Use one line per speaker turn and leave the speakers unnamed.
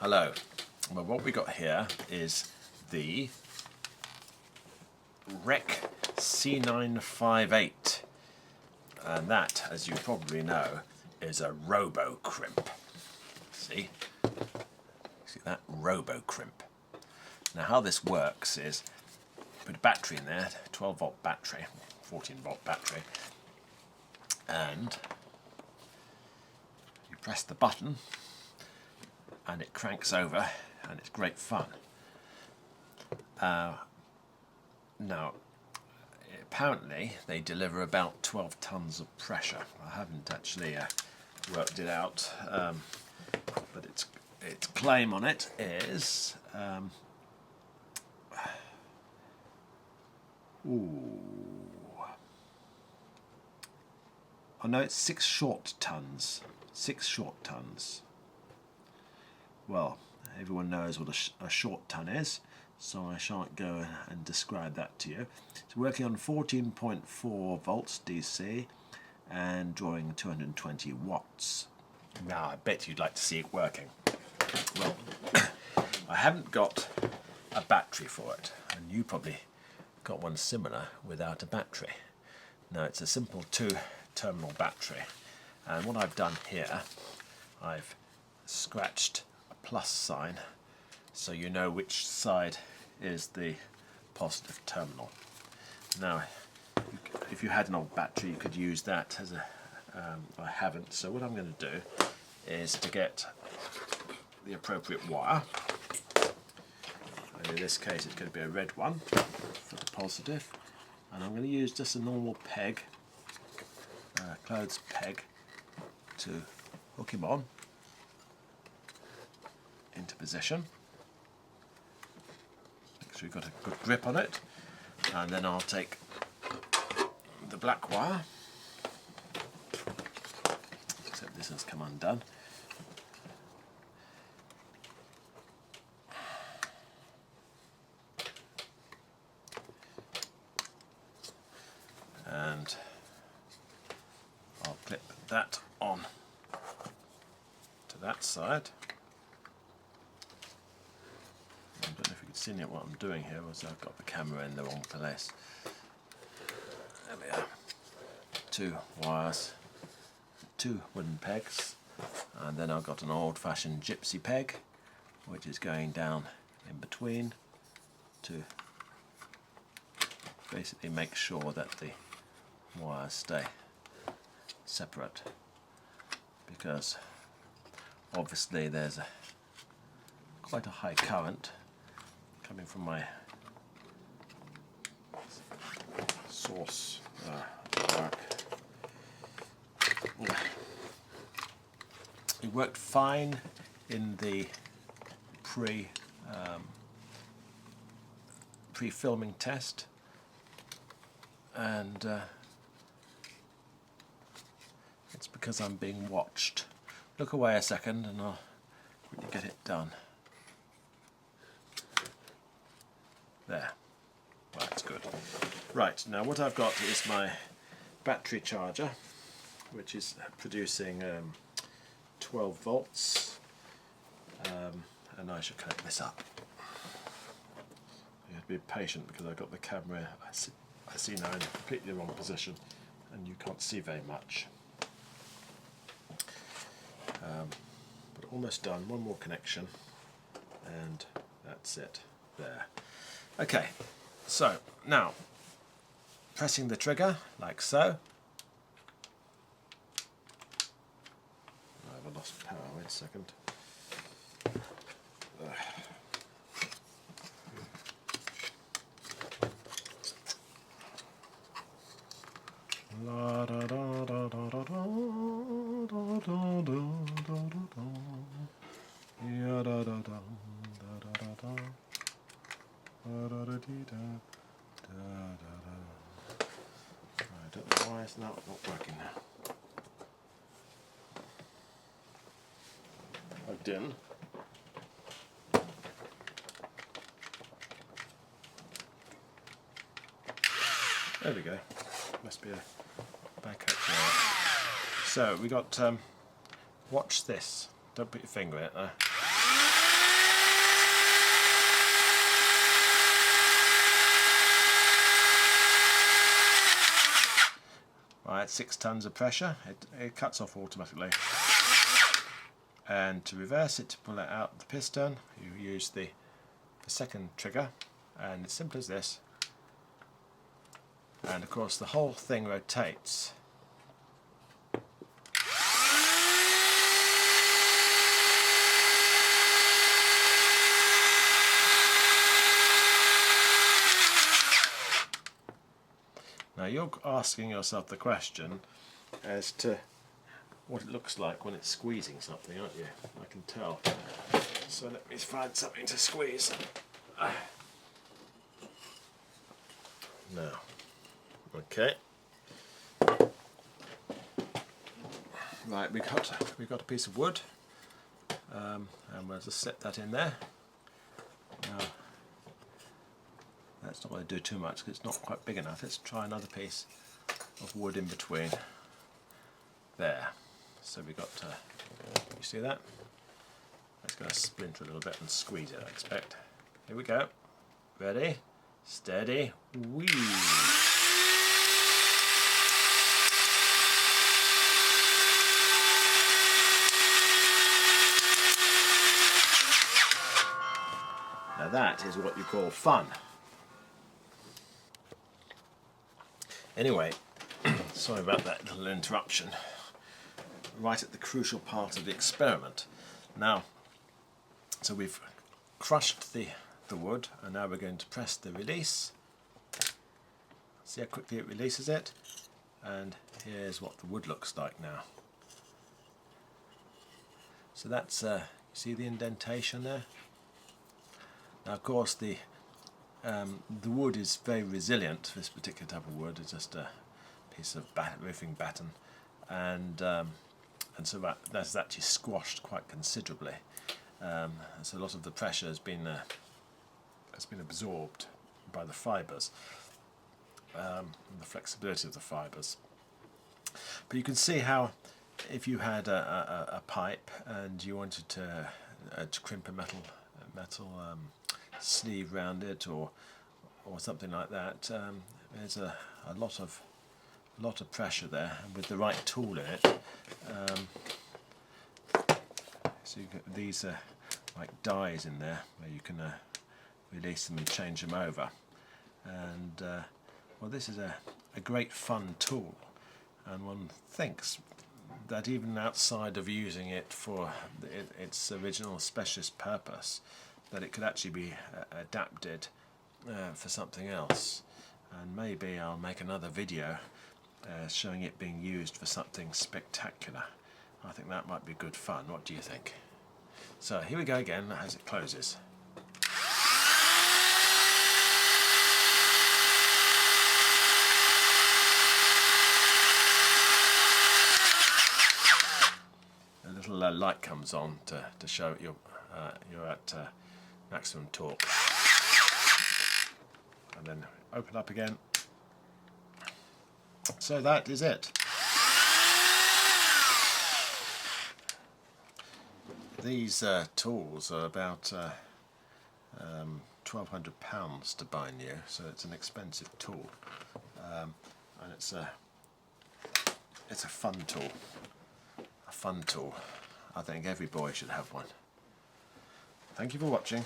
Hello. Well, what we got here is the Rec C958, and that, as you probably know, is a Robo Crimp. See that? Robo Crimp. Now how this works is put a battery in there, 12 volt battery, 14 volt battery, and you press the button and it cranks over, and it's great fun. Now apparently they deliver about 12 tons of pressure. I haven't actually worked it out, but its claim on it is I know it's 6 short tons. 6 short tons. Well, everyone knows what a short ton is, so I shan't go and describe that to you. It's working on 14.4 volts DC and drawing 220 watts. Now, I bet you'd like to see it working. Well, I haven't got a battery for it, and you probably got one similar without a battery. Now, it's a simple 2-terminal battery, and what I've done here, I've scratched a plus sign so you know which side is the positive terminal. Now, if you had an old battery, you could use that as a I haven't, so what I'm going to do is to get the appropriate wire, and in this case it's going to be a red one for the positive, and I'm going to use just a normal peg, clothes peg, to hook him on into position. Make sure you've got a good grip on it, and then I'll take the black wire, except this has come undone, and I'll clip that on to that side. I don't know if you can see what I'm doing here, was I've got the camera in the wrong place. There we are. 2 wires, 2 wooden pegs, and then I've got an old-fashioned gypsy peg which is going down in between to basically make sure that the wires stay separate, because obviously there's quite a high current coming from my source work. It worked fine in the pre-filming test, and it's because I'm being watched. Look away a second and I'll get it done. There. Well, that's good. Right, now what I've got is my battery charger, which is producing 12 volts, and I should connect this up. You have to be patient because I've got the camera, I see now in a completely wrong position, and you can't see very much. But almost done. One more connection, and that's it. There. Okay, so now pressing the trigger like so. I've lost power. Wait a second. La da da da da da da da da da da. Ya da da da da da da da. Da da da dee da da da da. I don't know why it's not working now. Plugged in. There we go. Must be a backup wire. So we got watch this. Don't put your finger in it there. at 6 tons of pressure. It cuts off automatically. And to reverse it, to pull it out the piston, you use the second trigger, and it's simple as this. And of course the whole thing rotates. Now you're asking yourself the question as to what it looks like when it's squeezing something, aren't you? I can tell. So let me find something to squeeze. Now, okay. Right, we've got a piece of wood, and we'll just set that in there. Now, that's not going to do too much because it's not quite big enough. Let's try another piece of wood in between. There. So we got, you see that? It's going to splinter a little bit and squeeze it, I expect. Here we go. Ready, steady, whee! Now that is what you call fun. Anyway, sorry about that little interruption. Right at the crucial part of the experiment. Now, so we've crushed the wood, and now we're going to press the release. See how quickly it releases it? And here's what the wood looks like now. So that's, you see the indentation there? Now of course the wood is very resilient. This particular type of wood is just a piece of roofing batten, and so that's actually squashed quite considerably. So a lot of the pressure has been absorbed by the fibres, the flexibility of the fibres. But you can see how if you had a pipe and you wanted to crimp a metal sleeve round it or something like that, there's a lot of pressure there, and with the right tool in it, so these are like dies in there where you can release them and change them over. And well, this is a great fun tool, and one thinks that even outside of using it for its original specialist purpose, that it could actually be adapted for something else. And maybe I'll make another video showing it being used for something spectacular. I think that might be good fun. What do you think? So here we go again as it closes. A little light comes on to show you're at maximum torque. And then open up again. So that is it. These tools are about £1,200 to buy new, so it's an expensive tool, and it's a fun tool. A fun tool. I think every boy should have one. Thank you for watching.